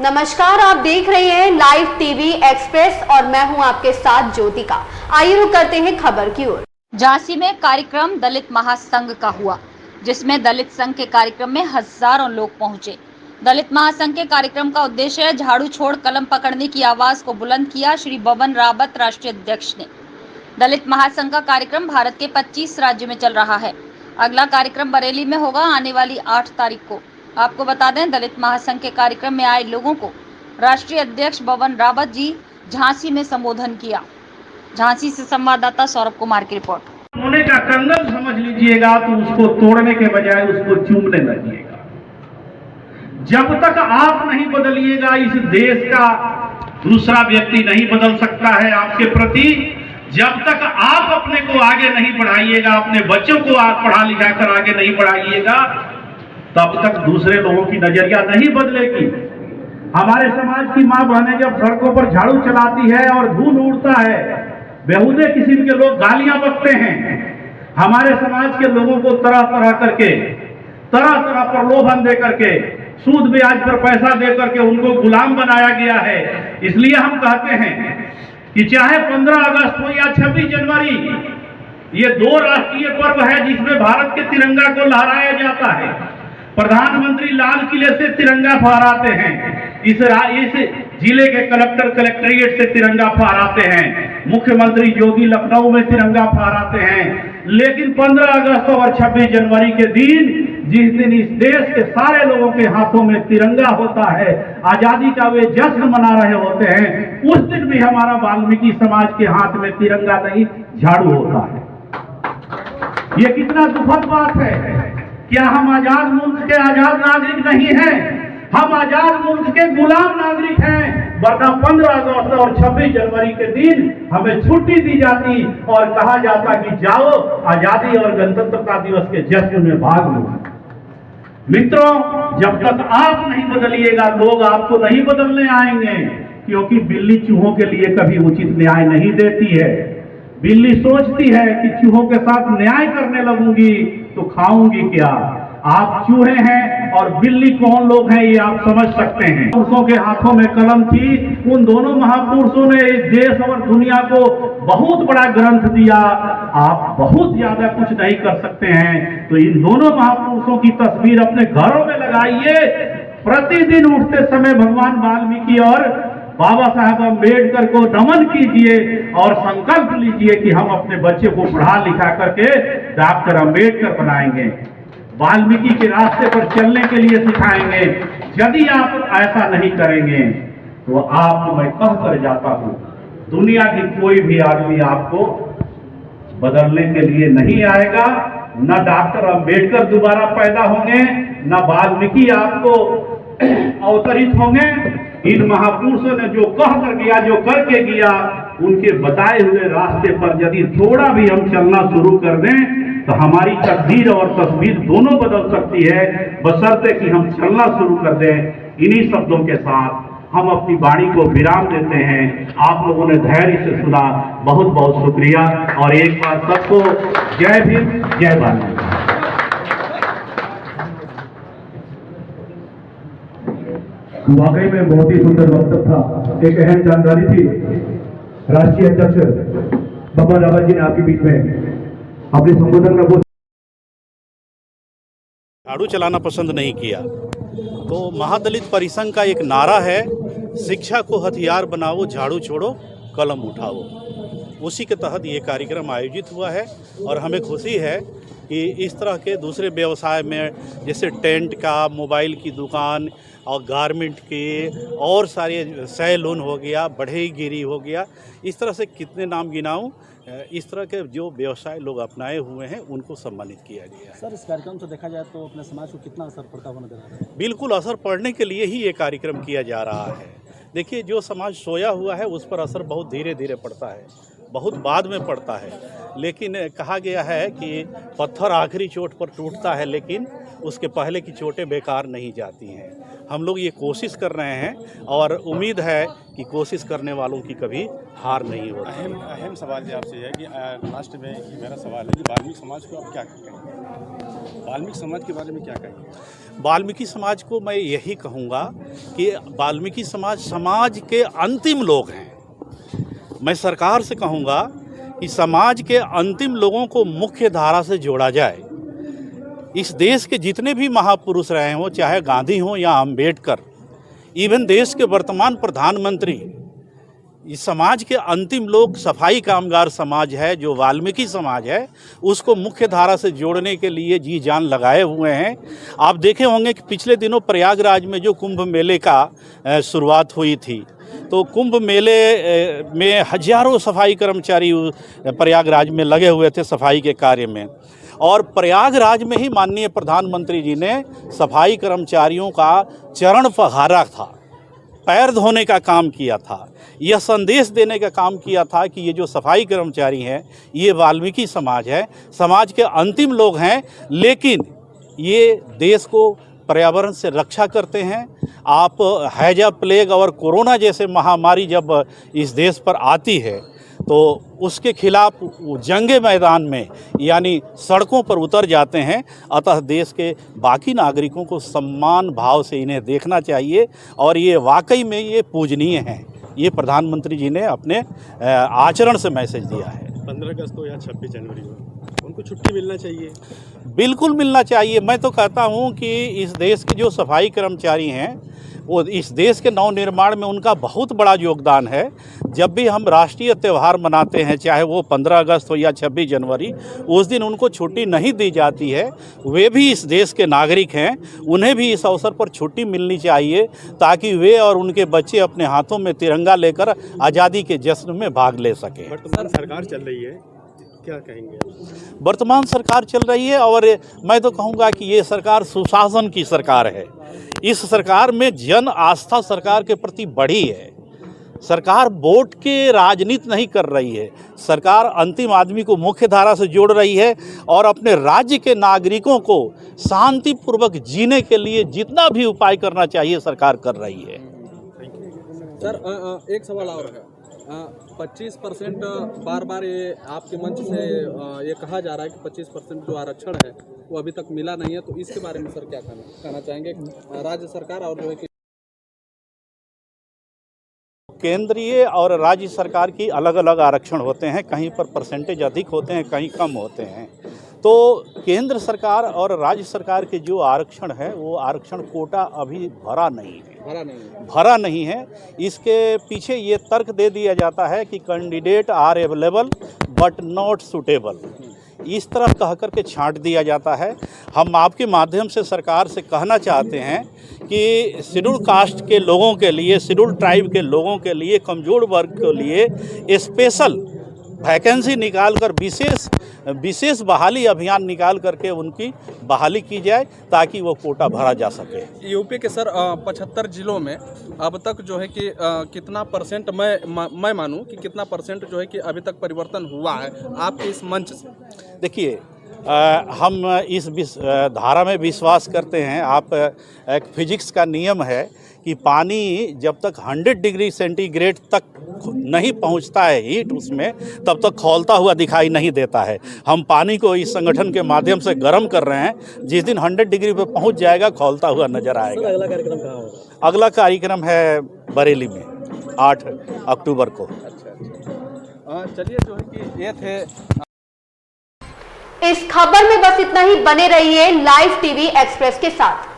नमस्कार, आप देख रहे हैं लाइव टीवी एक्सप्रेस और मैं हूं आपके साथ ज्योतिका। आइए रुक करते हैं खबर की ओर। झांसी में कार्यक्रम दलित महासंघ का हुआ, जिसमें दलित संघ के कार्यक्रम में हजारों लोग पहुंचे। दलित महासंघ के कार्यक्रम का उद्देश्य है झाड़ू छोड़ कलम पकड़ने की आवाज को बुलंद किया। श्री बबन रावत राष्ट्रीय अध्यक्ष ने दलित महासंघ का कार्यक्रम भारत के 25 राज्यों में चल रहा है। अगला कार्यक्रम बरेली में होगा आने वाली 8 तारीख को। आपको बता दें, दलित महासंघ के कार्यक्रम में आए लोगों को राष्ट्रीय अध्यक्ष बबन रावत जी झांसी में संबोधन किया। झांसी से संवाददाता सौरभ कुमार की रिपोर्ट। सोने का कंगन समझ लीजिएगा तो उसको तोड़ने के बजाय उसको चूमने लगिएगा। जब तक आप नहीं बदलिएगा, इस देश का दूसरा व्यक्ति नहीं बदल सकता है आपके प्रति। जब तक आप अपने को आगे नहीं बढ़ाइएगा, अपने बच्चों को आप पढ़ा लिखा कर आगे नहीं बढ़ाइएगा, तब तक दूसरे लोगों की नजरिया नहीं बदलेगी। हमारे समाज की मां बहनें जब सड़कों पर झाड़ू चलाती है और धूल उड़ता है, बेहुदे किस्म के लोग गालियां बकते हैं। हमारे समाज के लोगों को तरह तरह प्रलोभन दे करके, सूद ब्याज पर पैसा दे करके उनको गुलाम बनाया गया है। इसलिए हम कहते हैं कि चाहे 15 अगस्त हो या 26 जनवरी, ये दो राष्ट्रीय पर्व है जिसमें भारत के तिरंगा को लहराया जाता है। प्रधानमंत्री लाल किले से तिरंगा फहराते हैं, इस जिले के कलेक्टर कलेक्ट्रेट से तिरंगा फहराते हैं, मुख्यमंत्री योगी लखनऊ में तिरंगा फहराते हैं। लेकिन 15 अगस्त और 26 जनवरी के दिन, जिस दिन इस देश के सारे लोगों के हाथों में तिरंगा होता है, आजादी का वे जश्न मना रहे होते हैं, उस दिन भी हमारा वाल्मीकि समाज के हाथ में तिरंगा नहीं, झाड़ू होता है। ये कितना दुखद बात है। क्या हम आजाद मुल्क के आजाद नागरिक नहीं हैं? हम आजाद मुल्क के गुलाम नागरिक हैं। वरना 15 अगस्त और 26 जनवरी के दिन हमें छुट्टी दी जाती और कहा जाता कि जाओ आजादी और गणतंत्रता दिवस के जश्न में भाग लो। मित्रों, जब तक आप नहीं बदलिएगा, लोग आपको नहीं बदलने आएंगे। क्योंकि बिल्ली चूहों के लिए कभी उचित न्याय नहीं देती है। बिल्ली सोचती है कि चूहों के साथ न्याय करने लगूंगी तो खाऊंगी क्या। आप चूहे हैं और बिल्ली कौन लोग हैं, ये आप समझ सकते हैं। पुरुषों के हाथों में कलम थी। उन दोनों महापुरुषों ने इस देश और दुनिया को बहुत बड़ा ग्रंथ दिया। आप बहुत ज्यादा कुछ नहीं कर सकते हैं, तो इन दोनों महापुरुषों की तस्वीर अपने घरों में लगाइए। प्रतिदिन उठते समय भगवान वाल्मीकि और बाबा साहब अम्बेडकर को नमन कीजिए और संकल्प लीजिए कि हम अपने बच्चे को पढ़ा लिखा करके डॉक्टर अम्बेडकर बनाएंगे, वाल्मीकि के रास्ते पर चलने के लिए सिखाएंगे। यदि आप ऐसा नहीं करेंगे तो आपको मैं कह कर जाता हूं, दुनिया की कोई भी आदमी आपको बदलने के लिए नहीं आएगा। न डॉक्टर अम्बेडकर दोबारा पैदा होंगे, न वाल्मीकि आपको अवतरित होंगे। इन महापुरुषों ने जो कह कर गया, जो करके गया, उनके बताए हुए रास्ते पर यदि थोड़ा भी हम चलना शुरू कर दें तो हमारी तकदीर और तस्वीर दोनों बदल सकती है, बशर्ते कि हम चलना शुरू कर दें। इन्हीं शब्दों के साथ हम अपनी वाणी को विराम देते हैं। आप लोगों ने धैर्य से सुना, बहुत बहुत शुक्रिया। और एक बार सबको जय भीम, जय वाल्मीकि। वाकई में बहुत ही सुंदर वक्तव्य था, एक अहम जानकारी थी। राष्ट्रीय अध्यक्ष बबन रावत जी ने आपके बीच में अपने संबोधन में झाड़ू चलाना पसंद नहीं किया। तो महादलित परिसंघ का एक नारा है, शिक्षा को हथियार बनाओ, झाड़ू छोड़ो, कलम उठाओ। उसी के तहत ये कार्यक्रम आयोजित हुआ है और हमें खुशी है कि इस तरह के दूसरे व्यवसाय में, जैसे टेंट का, मोबाइल की दुकान और गारमेंट के, और सारे सैलून हो गया, बढ़ईगिरी हो गया, इस तरह से कितने नाम गिनाऊं, इस तरह के जो व्यवसाय लोग अपनाए हुए हैं उनको सम्मानित किया गया है। सर, इस कार्यक्रम से देखा जाए तो अपने समाज को कितना असर पड़ता हुआ नजर आ रहा है? बिल्कुल असर पड़ने के लिए ही ये कार्यक्रम किया जा रहा है। देखिए, जो समाज सोया हुआ है उस पर असर बहुत धीरे धीरे पड़ता है, बहुत बाद में पड़ता है। लेकिन कहा गया है कि पत्थर आखिरी चोट पर टूटता है, लेकिन उसके पहले की चोटें बेकार नहीं जाती हैं। हम लोग ये कोशिश कर रहे हैं और उम्मीद है कि कोशिश करने वालों की कभी हार नहीं होती। अहम सवाल आपसे है कि लास्ट में मेरा सवाल है कि वाल्मीकि समाज को आप क्या कहेंगे? वाल्मीकि समाज के बारे में क्या कहेंगे? वाल्मीकि समाज को मैं यही कहूँगा कि वाल्मीकि समाज के अंतिम लोग हैं। मैं सरकार से कहूँगा कि समाज के अंतिम लोगों को मुख्य धारा से जोड़ा जाए। इस देश के जितने भी महापुरुष रहे हों, चाहे गांधी हों या अंबेडकर, इवन देश के वर्तमान प्रधानमंत्री, इस समाज के अंतिम लोग सफाई कामगार समाज है, जो वाल्मीकि समाज है, उसको मुख्य धारा से जोड़ने के लिए जी जान लगाए हुए हैं। आप देखे होंगे कि पिछले दिनों प्रयागराज में जो कुंभ मेले का शुरुआत हुई थी, तो कुंभ मेले में हजारों सफाई कर्मचारी प्रयागराज में लगे हुए थे सफाई के कार्य में, और प्रयागराज में ही माननीय प्रधानमंत्री जी ने सफाई कर्मचारियों का चरण पखारा था, पैर धोने का काम किया था, यह संदेश देने का काम किया था कि ये जो सफाई कर्मचारी हैं ये वाल्मीकि समाज है, समाज के अंतिम लोग हैं, लेकिन ये देश को पर्यावरण से रक्षा करते हैं। आप हैजा, प्लेग और कोरोना जैसे महामारी जब इस देश पर आती है तो उसके खिलाफ जंगे मैदान में यानी सड़कों पर उतर जाते हैं। अतः देश के बाकी नागरिकों को सम्मान भाव से इन्हें देखना चाहिए और ये वाकई में ये पूजनीय हैं। ये प्रधानमंत्री जी ने अपने आचरण से मैसेज दिया है। 15 अगस्त हो या 26 जनवरी हो, उनको छुट्टी मिलना चाहिए। बिल्कुल मिलना चाहिए। मैं तो कहता हूँ कि इस देश के जो सफाई कर्मचारी हैं वो इस देश के नवनिर्माण में उनका बहुत बड़ा योगदान है। जब भी हम राष्ट्रीय त्यौहार मनाते हैं, चाहे वो 15 अगस्त हो या 26 जनवरी, उस दिन उनको छुट्टी नहीं दी जाती है। वे भी इस देश के नागरिक हैं, उन्हें भी इस अवसर पर छुट्टी मिलनी चाहिए ताकि वे और उनके बच्चे अपने हाथों में तिरंगा लेकर आज़ादी के जश्न में भाग ले सकें। वर्तमान सरकार चल रही है, क्या कहेंगे? वर्तमान सरकार चल रही है और मैं तो कहूँगा कि ये सरकार सुशासन की सरकार है। इस सरकार में जन आस्था सरकार के प्रति बढ़ी है। सरकार वोट के राजनीति नहीं कर रही है, सरकार अंतिम आदमी को मुख्य धारा से जोड़ रही है और अपने राज्य के नागरिकों को शांतिपूर्वक जीने के लिए जितना भी उपाय करना चाहिए सरकार कर रही है। सर, एक सवाल और है। 25% बार बार ये आपके मंच से ये कहा जा रहा है कि 25% जो आरक्षण है वो अभी तक मिला नहीं है, तो इसके बारे में सर क्या कहना चाहेंगे? राज्य सरकार और जो है कि केंद्रीय और राज्य सरकार की अलग अलग आरक्षण होते हैं, कहीं पर परसेंटेज अधिक होते हैं, कहीं कम होते हैं। तो केंद्र सरकार और राज्य सरकार के जो आरक्षण है वो आरक्षण कोटा अभी भरा नहीं है। इसके पीछे ये तर्क दे दिया जाता है कि candidate are available but not suitable, इस तरह कह कर के छांट दिया जाता है। हम आपके माध्यम से सरकार से कहना चाहते हैं कि शेड्यूल कास्ट के लोगों के लिए, शेड्यूल ट्राइब के लोगों के लिए, कमज़ोर वर्ग के लिए स्पेशल वैकेंसी निकाल कर विशेष बहाली अभियान निकाल करके उनकी बहाली की जाए ताकि वो कोटा भरा जा सके। यूपी के सर 75 जिलों में अब तक जो है कि कितना परसेंट मैं मानूं कि कितना परसेंट जो है कि अभी तक परिवर्तन हुआ है आपके इस मंच से? देखिए, हम इस धारा में विश्वास करते हैं। आप एक फिजिक्स का नियम है कि पानी जब तक 100 डिग्री सेंटीग्रेड तक नहीं पहुंचता है हीट उसमें, तब तक खौलता हुआ दिखाई नहीं देता है। हम पानी को इस संगठन के माध्यम से गर्म कर रहे हैं। जिस दिन 100 डिग्री पे पहुंच जाएगा खौलता हुआ नजर आएगा। अगला कार्यक्रम कहाँ होगा? अगला कार्यक्रम है बरेली में 8 अक्टूबर को। चलिए, जो है कि ये थे इस खबर में बस इतना ही। बने रहिए लाइव टीवी एक्सप्रेस के साथ।